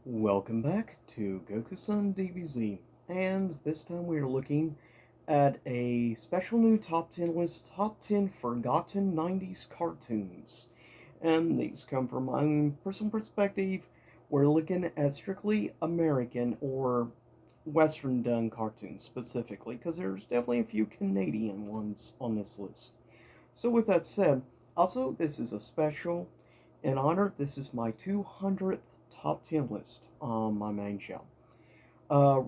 Welcome back to Goku-san DBZ, and this time we are looking at a special new top 10 list, top 10 forgotten 90s cartoons. And these come from my own personal perspective. We're looking at strictly American or Western done cartoons specifically, because there's definitely a few Canadian ones on this list. So with that said, also this is a special in honor. This is my 200th top 10 list on my main channel. Uh,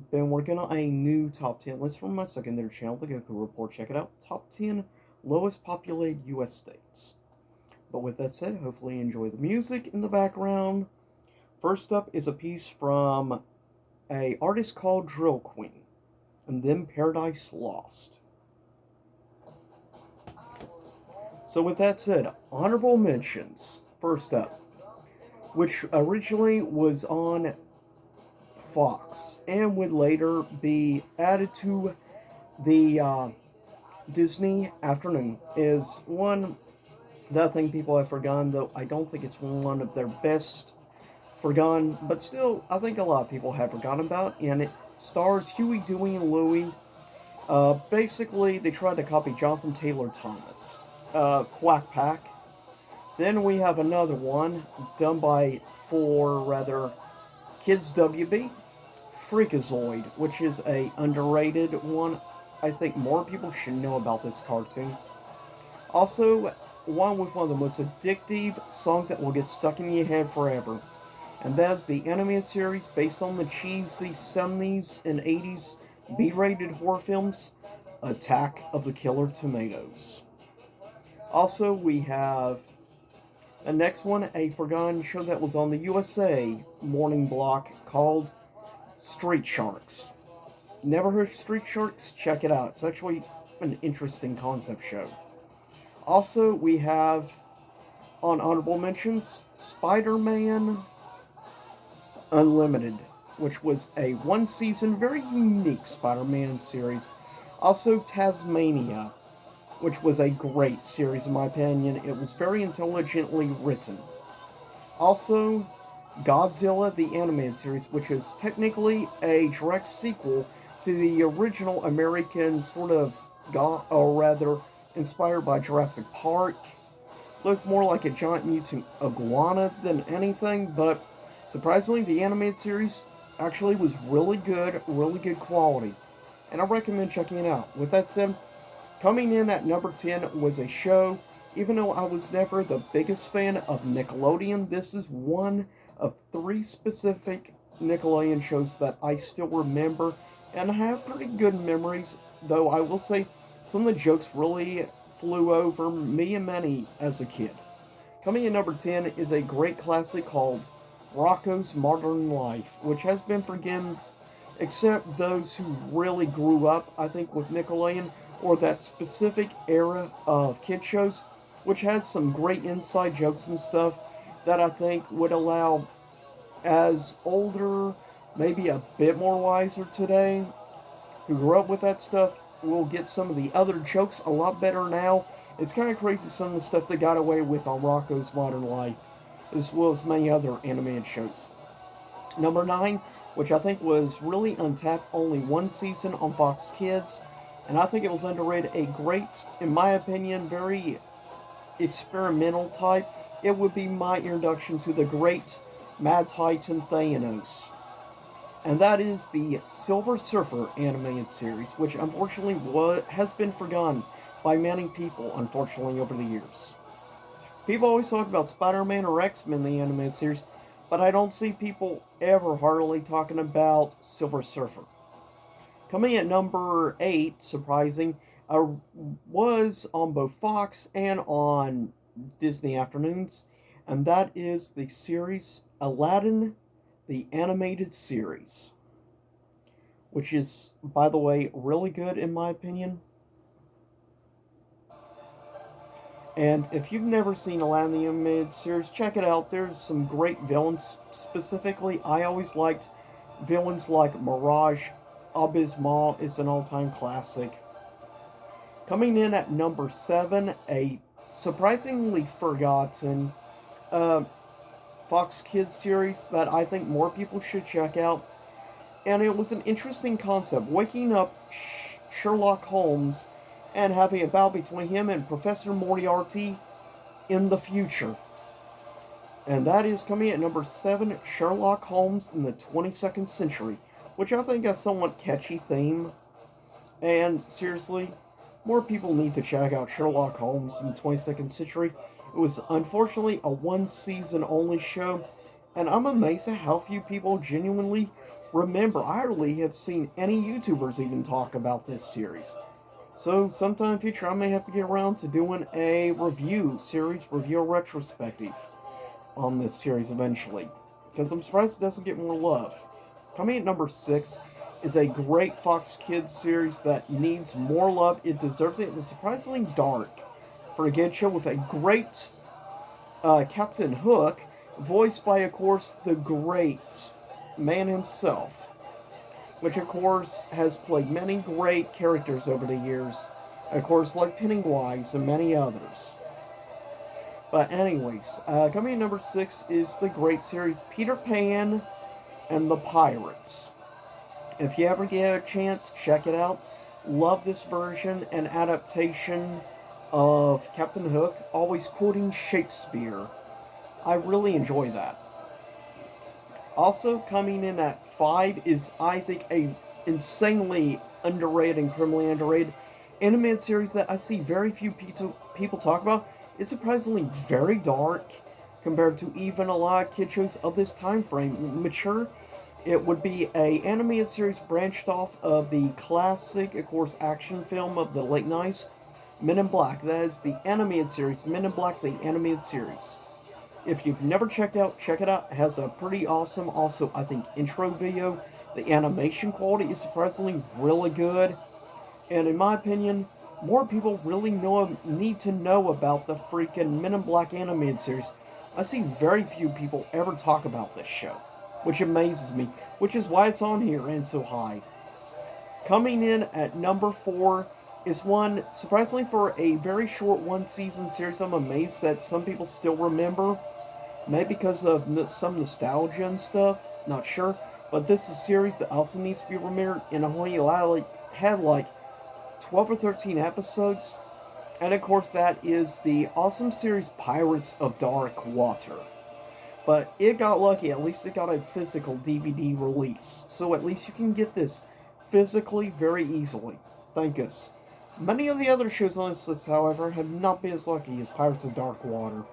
been working on a new top 10 list from my secondary channel, The Goku Report. Check it out. Top 10 lowest populated U.S. states. But with that said, hopefully you enjoy the music in the background. First up is a piece from a artist called Drill Queen, and then Paradise Lost. So with that said, honorable mentions. First up, which originally was on Fox and would later be added to the Disney Afternoon, is one that I think people have forgotten, though I don't think it's one of their best forgotten, but still, I think a lot of people have forgotten about, and it stars Huey, Dewey, and Louie. Basically, they tried to copy Jonathan Taylor Thomas. Quack Pack. Then we have another one done by Kids WB, Freakazoid, which is a underrated one. I think more people should know about this cartoon. Also, one with one of the most addictive songs that will get stuck in your head forever. And that is the animated series based on the cheesy 70s and 80s B-rated horror films, Attack of the Killer Tomatoes. Also, we have the next one, a forgotten show that was on the USA morning block called Street Sharks. Never heard of Street Sharks? Check it out. It's actually an interesting concept show. Also, we have on honorable mentions Spider-Man Unlimited, which was a one season, very unique Spider-Man series. Also, Tasmania, which was a great series in my opinion. It was very intelligently written. Also, Godzilla the Animated Series, which is technically a direct sequel to the original American sort of, or rather, inspired by Jurassic Park. Looked more like a giant mutant iguana than anything, but surprisingly, the animated series actually was really good quality. And I recommend checking it out. With that said, coming in at number 10 was a show. Even though I was never the biggest fan of Nickelodeon, this is one of three specific Nickelodeon shows that I still remember and have pretty good memories, though I will say some of the jokes really flew over me and many as a kid. Coming in number 10 is a great classic called Rocko's Modern Life, which has been forgiven except those who really grew up, I think, with Nickelodeon or that specific era of kid shows, which had some great inside jokes and stuff that I think would allow, as older, maybe a bit more wiser today, who grew up with that stuff, will get some of the other jokes a lot better now. It's kind of crazy some of the stuff they got away with on Rocko's Modern Life, as well as many other animated shows. Number 9, which I think was really untapped, only one season on Fox Kids, and I think it was underrated. A great, in my opinion, very experimental type. It would be my introduction to the great Mad Titan Thanos. And that is the Silver Surfer animated series, which unfortunately has been forgotten by many people, unfortunately, over the years. People always talk about Spider-Man or X-Men, the animated series, but I don't see people ever hardly talking about Silver Surfer. Coming at number 8, surprising, was on both Fox and on Disney Afternoons, and that is the series Aladdin, the animated series, which is, by the way, really good in my opinion. And if you've never seen Aladdin the Animated Series, check it out. There's some great villains. Specifically, I always liked villains like Mirage. Abismal is an all-time classic. Coming in at number 7, a surprisingly forgotten Fox Kids series that I think more people should check out. And it was an interesting concept, waking up Sherlock Holmes and having a battle between him and Professor Moriarty in the future. And that is coming at number 7, Sherlock Holmes in the 22nd Century, which I think is a somewhat catchy theme. And seriously, more people need to check out Sherlock Holmes in the 22nd Century. It was unfortunately a one season only show, and I'm amazed at how few people genuinely remember. I hardly have seen any YouTubers even talk about this series. So sometime in the future I may have to get around to doing a review retrospective on this series eventually. Because I'm surprised it doesn't get more love. Coming at number 6 is a great Fox Kids series that needs more love. It deserves it. It was surprisingly dark for a kid show with a great Captain Hook, voiced by, of course, the great man himself, which, of course, has played many great characters over the years, of course, like Pennywise and many others. But anyways, coming at number 6 is the great series Peter Pan and the Pirates. If you ever get a chance, check it out. Love this version and adaptation of Captain Hook, always quoting Shakespeare. I really enjoy that. Also coming in at 5 is, I think, a insanely underrated and criminally underrated animated series that I see very few people talk about. It's surprisingly very dark compared to even a lot of kid shows of this time frame. Mature. It would be a animated series branched off of the classic, of course, action film of the late 90s, Men in Black. That is the animated series, Men in Black, the animated series. If you've never checked out, check it out. It has a pretty awesome, also, I think, intro video. The animation quality is surprisingly really good. And in my opinion, more people really need to know about the freaking Men in Black animated series. I see very few people ever talk about this show, which amazes me, which is why it's on here and so high. Coming in at number 4 is one, surprisingly for a very short one season series, I'm amazed that some people still remember. Maybe because of some nostalgia and stuff, not sure. But this is a series that also needs to be remembered in a whole had like 12 or 13 episodes. And of course that is the awesome series Pirates of Dark Water. But it got lucky, at least it got a physical DVD release. So at least you can get this physically very easily. Thank us. Many of the other shows on this list, however, have not been as lucky as Pirates of Dark Water.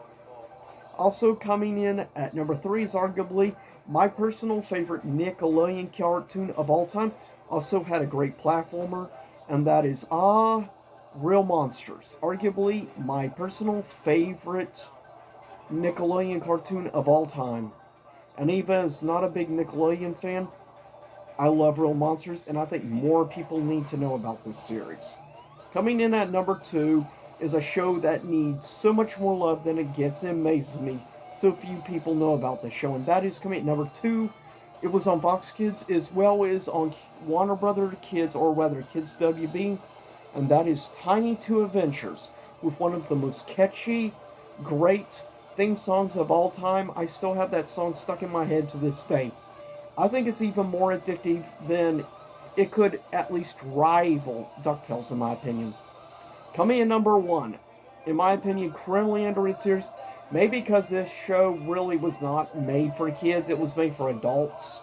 Also coming in at number 3 is arguably my personal favorite Nickelodeon cartoon of all time. Also had a great platformer, and that is Real Monsters. Arguably my personal favorite Nickelodeon cartoon of all time. And even as not a big Nickelodeon fan, I love Real Monsters, and I think more people need to know about this series. Coming in at number 2 is a show that needs so much more love than it gets. It amazes me so few people know about this show, and that is coming at number 2. It was on Fox Kids as well as on Warner Brother Kids, or rather Kids WB, and that is Tiny Two Adventures, with one of the most catchy, great theme songs of all time. I still have that song stuck in my head to this day. I think it's even more addictive than it could at least rival DuckTales, in my opinion. Coming in number 1, in my opinion, criminally underrated series, maybe because this show really was not made for kids, it was made for adults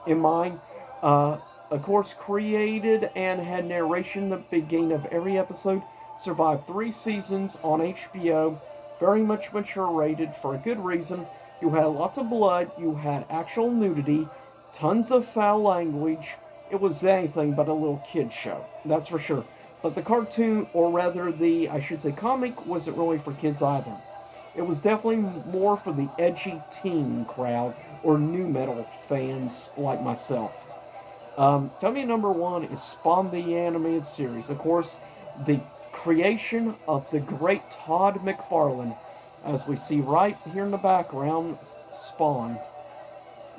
in mind. Of course, created and had narration at the beginning of every episode, survived 3 seasons on HBO, very much mature rated for a good reason. You had lots of blood, you had actual nudity, tons of foul language. It was anything but a little kid show, that's for sure. But the cartoon, or rather I should say comic, wasn't really for kids either. It was definitely more for the edgy teen crowd, or nu metal fans like myself. Coming in number 1 is Spawn the Animated Series. Of course, the creation of the great Todd McFarlane, as we see right here in the background, Spawn.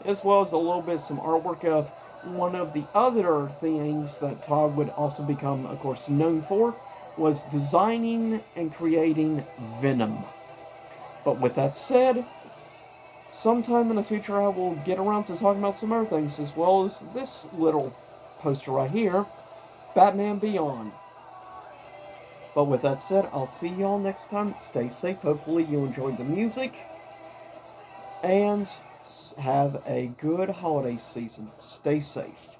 As well as a little bit some artwork of one of the other things that Todd would also become, of course, known for, was designing and creating Venom. But with that said, sometime in the future I will get around to talking about some other things, as well as this little poster right here, Batman Beyond. But with that said, I'll see y'all next time. Stay safe. Hopefully you enjoyed the music. And have a good holiday season. Stay safe.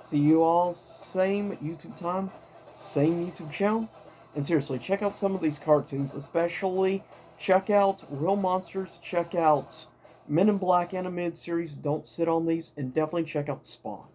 See you all same YouTube time, same YouTube channel. And seriously, check out some of these cartoons. Especially check out Real Monsters. Check out Men in Black animated series. Don't sit on these. And definitely check out Spawn.